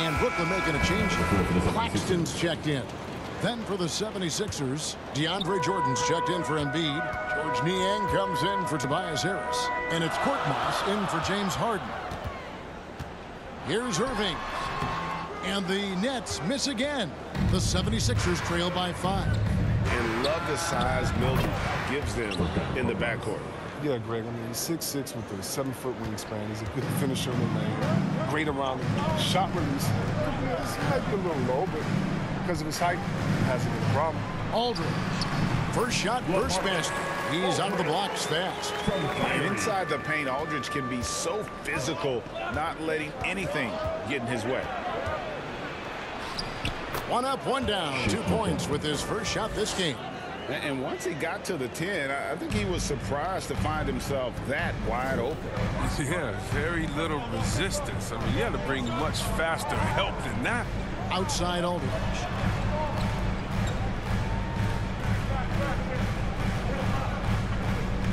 And Brooklyn making a change here. Claxton's checked in. Then for the 76ers, DeAndre Jordan's checked in for Embiid. George Niang comes in for Tobias Harris. And it's Korkmaz in for James Harden. Here's Irving. And the Nets miss again. The 76ers trail by 5. And love the size Milton gives them in the backcourt. Yeah, Greg. I mean, he's 6'6" with a 7-foot wingspan. He's a good finisher in the lane. Great around the shot release. This might be a little low, but because of his height, it hasn't been a problem. Aldridge. First shot, first basket. He's out of the blocks fast. And inside the paint, Aldridge can be so physical, not letting anything get in his way. One up, one down. 2 points with his first shot this game. And once he got to the 10, I think he was surprised to find himself that wide open. Yeah, very little resistance. I mean, you had to bring much faster help than that. Outside Aldridge.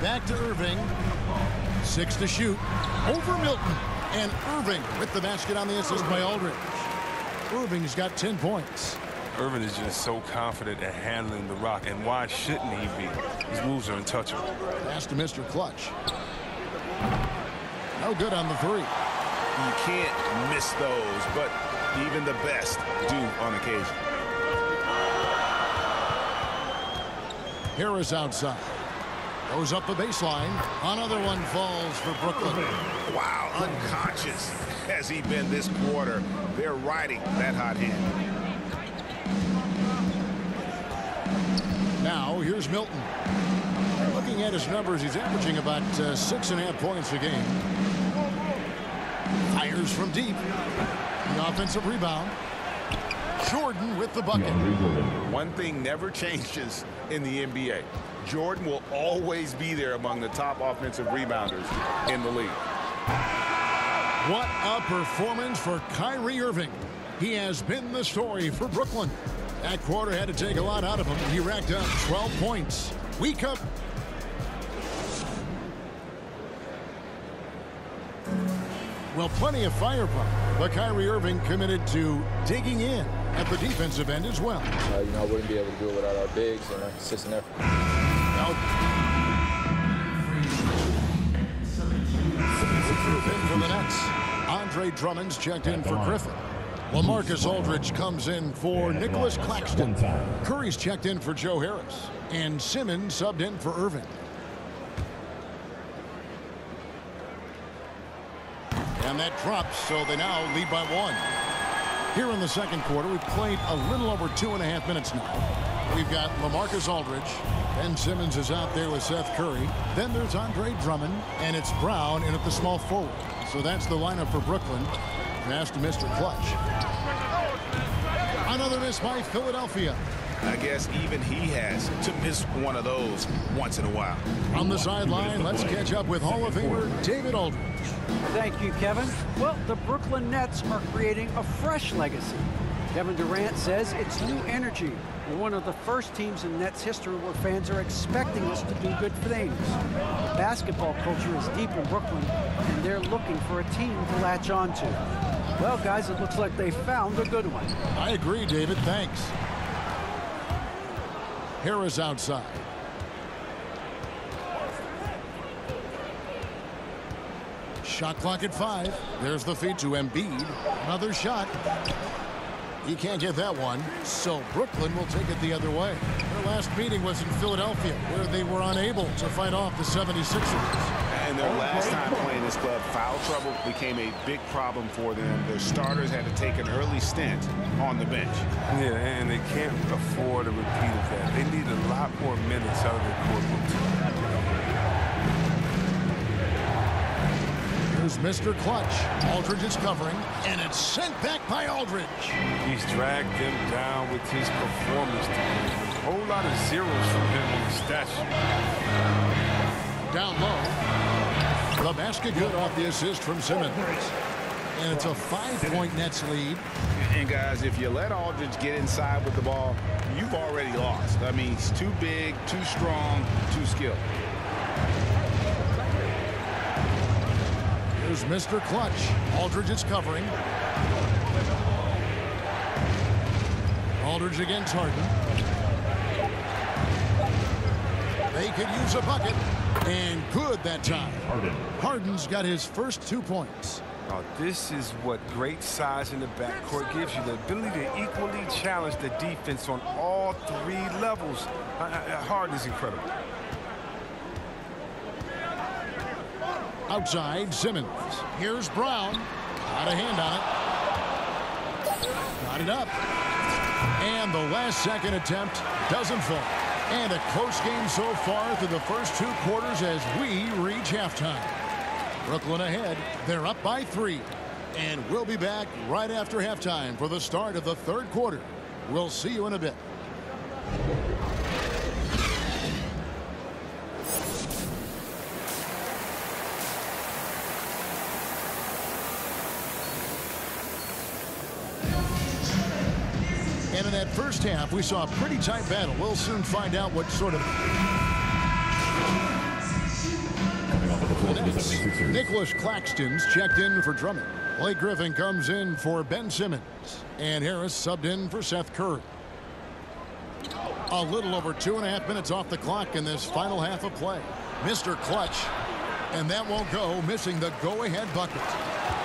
Back to Irving. 6 to shoot. Over Milton. And Irving with the basket on the assist by Aldridge. Irving's got 10 points. Irving is just so confident at handling the rock, and why shouldn't he be? His moves are untouchable. Pass to Mr. Clutch. No good on the 3. You can't miss those, but even the best do on occasion. Harris outside. Goes up the baseline. Another one falls for Brooklyn. Wow, unconscious has he been this quarter. They're riding that hot hand. Now, here's Milton. Looking at his numbers, he's averaging about 6.5 points a game. Fires from deep. The offensive rebound. Jordan with the bucket. One thing never changes in the NBA. Jordan will always be there among the top offensive rebounders in the league. What a performance for Kyrie Irving. He has been the story for Brooklyn. That quarter had to take a lot out of him. He racked up 12 points. Week up. Well, plenty of firepower, but Kyrie Irving committed to digging in at the defensive end as well. I wouldn't be able to do it without our bigs and our consistent effort. In for the Nets. Andre Drummond's checked in for Griffin. LaMarcus Aldridge comes in for Nicholas Claxton. Curry's checked in for Joe Harris. And Simmons subbed in for Irving. And that drops, so they now lead by 1. Here in the second quarter, we've played a little over 2.5 minutes now. We've got LaMarcus Aldridge. Ben Simmons is out there with Seth Curry. Then there's Andre Drummond, and it's Brown in at the small forward. So that's the lineup for Brooklyn. Pass to Mr. Clutch. Another miss by Philadelphia. I guess even he has to miss one of those once in a while. On the sideline, let's catch up with Hall of Famer David Aldridge. Thank you, Kevin. Well, the Brooklyn Nets are creating a fresh legacy. Kevin Durant says it's new energy. We're one of the first teams in Nets history where fans are expecting us to do good things. Basketball culture is deep in Brooklyn, and they're looking for a team to latch on to. Well, guys, it looks like they found a good one. I agree, David. Thanks. Harris outside. Shot clock at 5. There's the feed to Embiid. Another shot. He can't get that one, so Brooklyn will take it the other way. Their last meeting was in Philadelphia, where they were unable to fight off the 76ers. And their last time playing this club, foul trouble became a big problem for them. Their starters had to take an early stint on the bench. Yeah, and they can't afford a repeat of that. They need a lot more minutes out of their core routine. Here's Mr. Clutch. Aldridge is covering, and it's sent back by Aldridge. He's dragged them down with his performance today. A whole lot of zeros from him on the stat sheet. Down low. The basket good off the assist from Simmons. And it's a 5-point Nets lead. And guys, if you let Aldridge get inside with the ball, you've already lost. I mean, he's too big, too strong, too skilled. Here's Mr. Clutch. Aldridge is covering. Aldridge against Harden. They could use a bucket. And good that time. Harden's got his first 2 points. Now, this is what great size in the backcourt gives you, the ability to equally challenge the defense on all 3 levels. Harden is incredible. Outside, Simmons. Here's Brown. Got a hand on it. Got it up. And the last-second attempt doesn't fall. And a close game so far through the first 2 quarters as we reach halftime. Brooklyn ahead. They're up by 3. And we'll be back right after halftime for the start of the 3rd quarter. We'll see you in a bit. And in that first half, we saw a pretty tight battle. We'll soon find out what sort of... Nicholas Claxton's checked in for Drummond. Blake Griffin comes in for Ben Simmons. And Harris subbed in for Seth Curry. A little over 2.5 minutes off the clock in this final half of play. Mr. Clutch. And that won't go, missing the go-ahead bucket.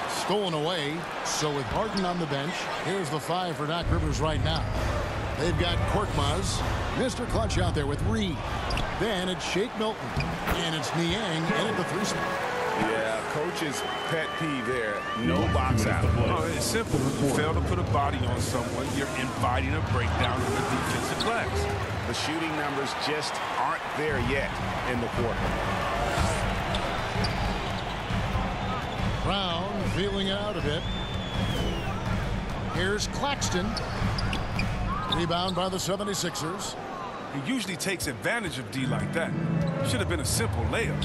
Stolen away. So with Harden on the bench, here's the 5 for Doc Rivers right now. They've got Korkmaz. Mr. Clutch out there with Reed. Then it's Shake Milton. And it's Niang in at the 3 spot. Yeah, coach's pet peeve there. No box out. Oh, it's simple. You fail to put a body on someone, you're inviting a breakdown of the defensive glass. The shooting numbers just aren't there yet in the quarter. Brown feeling it out a bit. Here's Claxton. Rebound by the 76ers. He usually takes advantage of D like that. Should have been a simple layup.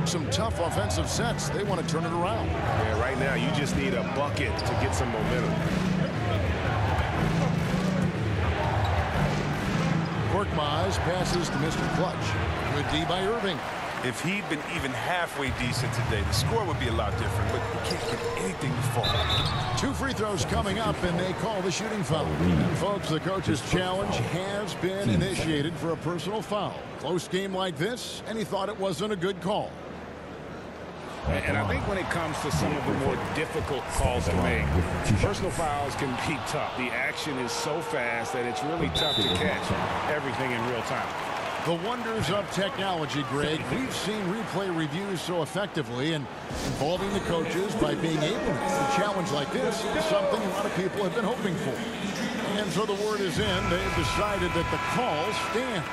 Some tough offensive sets. They want to turn it around. Yeah, right now you just need a bucket to get some momentum. Korkmaz passes to Mr. Clutch. Good D by Irving. If he'd been even halfway decent today, the score would be a lot different, but he can't get anything to fall. 2 free throws coming up, and they call the shooting foul. And folks, the coach's challenge has been initiated for a personal foul. Close game like this, and he thought it wasn't a good call. And I think when it comes to some of the more difficult calls to make, personal fouls can be tough. The action is so fast that it's really tough to catch everything in real time. The wonders of technology, Greg. We've seen replay reviews so effectively, and involving the coaches by being able to a challenge like this is something a lot of people have been hoping for. And so the word is in. They've decided that the call stands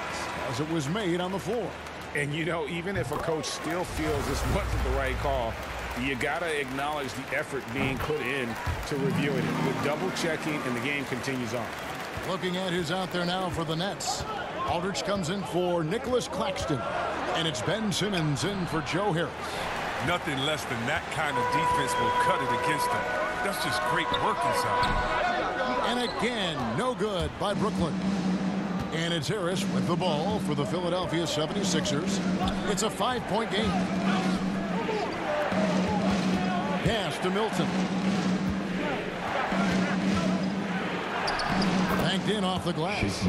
as it was made on the floor. And, you know, even if a coach still feels this wasn't the right call, you got to acknowledge the effort being put in to reviewing it. With double-checking, and the game continues on. Looking at who's out there now for the Nets. Aldridge comes in for Nicholas Claxton. And it's Ben Simmons in for Joe Harris. Nothing less than that kind of defense will cut it against them. That's just great work inside. And again, no good by Brooklyn. And it's Harris with the ball for the Philadelphia 76ers. It's a 5-point game. Pass to Milton. Banked in off the glass.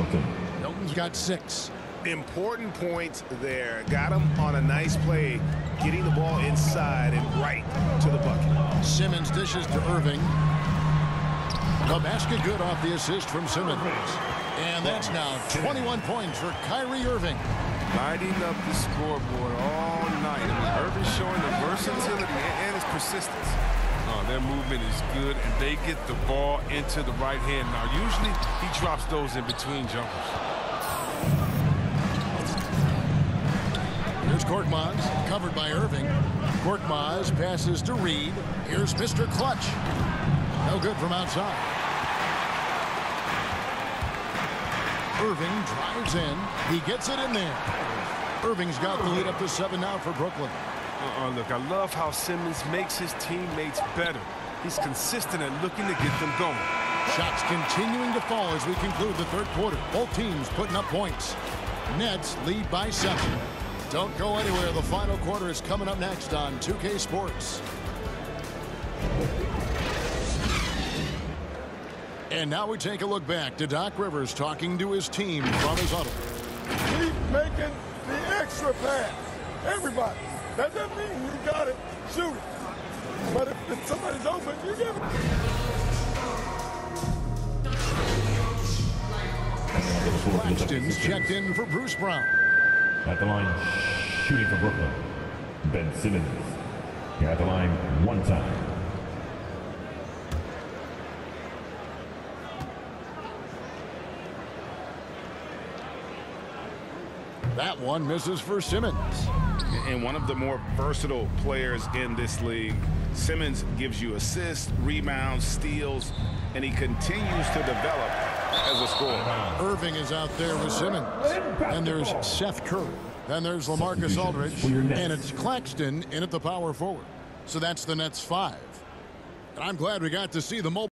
Milton's got 6. Important points there. Got him on a nice play, getting the ball inside and right to the bucket. Simmons dishes to Irving. The basket good off the assist from Simmons. And that's now 21 points for Kyrie Irving. Lighting up the scoreboard all night. I mean, Irving showing the versatility and his persistence. Their movement is good, and they get the ball into the right hand. Now, usually he drops those in between jumpers. Here's Korkmaz, covered by Irving. Korkmaz passes to Reed. Here's Mr. Clutch. No good from outside. Irving drives in. He gets it in there. Irving's got the lead up to 7 now for Brooklyn. Look, I love how Simmons makes his teammates better. He's consistent at looking to get them going. Shots continuing to fall as we conclude the 3rd quarter. Both teams putting up points. Nets lead by 7. Don't go anywhere. The final quarter is coming up next on 2K Sports. And now we take a look back to Doc Rivers talking to his team from his huddle. Keep making the extra pass. Everybody. That doesn't mean you got it. Shoot it. But if somebody's open, you give it. Claxton's checked in for Bruce Brown. At the line, shooting for Brooklyn, Ben Simmons. Here at the line, one time. That one misses for Simmons. And one of the more versatile players in this league. Simmons gives you assists, rebounds, steals, and he continues to develop as a scorer. Irving is out there with Simmons. And there's Seth Curry. Then there's LaMarcus Aldridge. And it's Claxton in at the power forward. So that's the Nets 5. And I'm glad we got to see the mobile.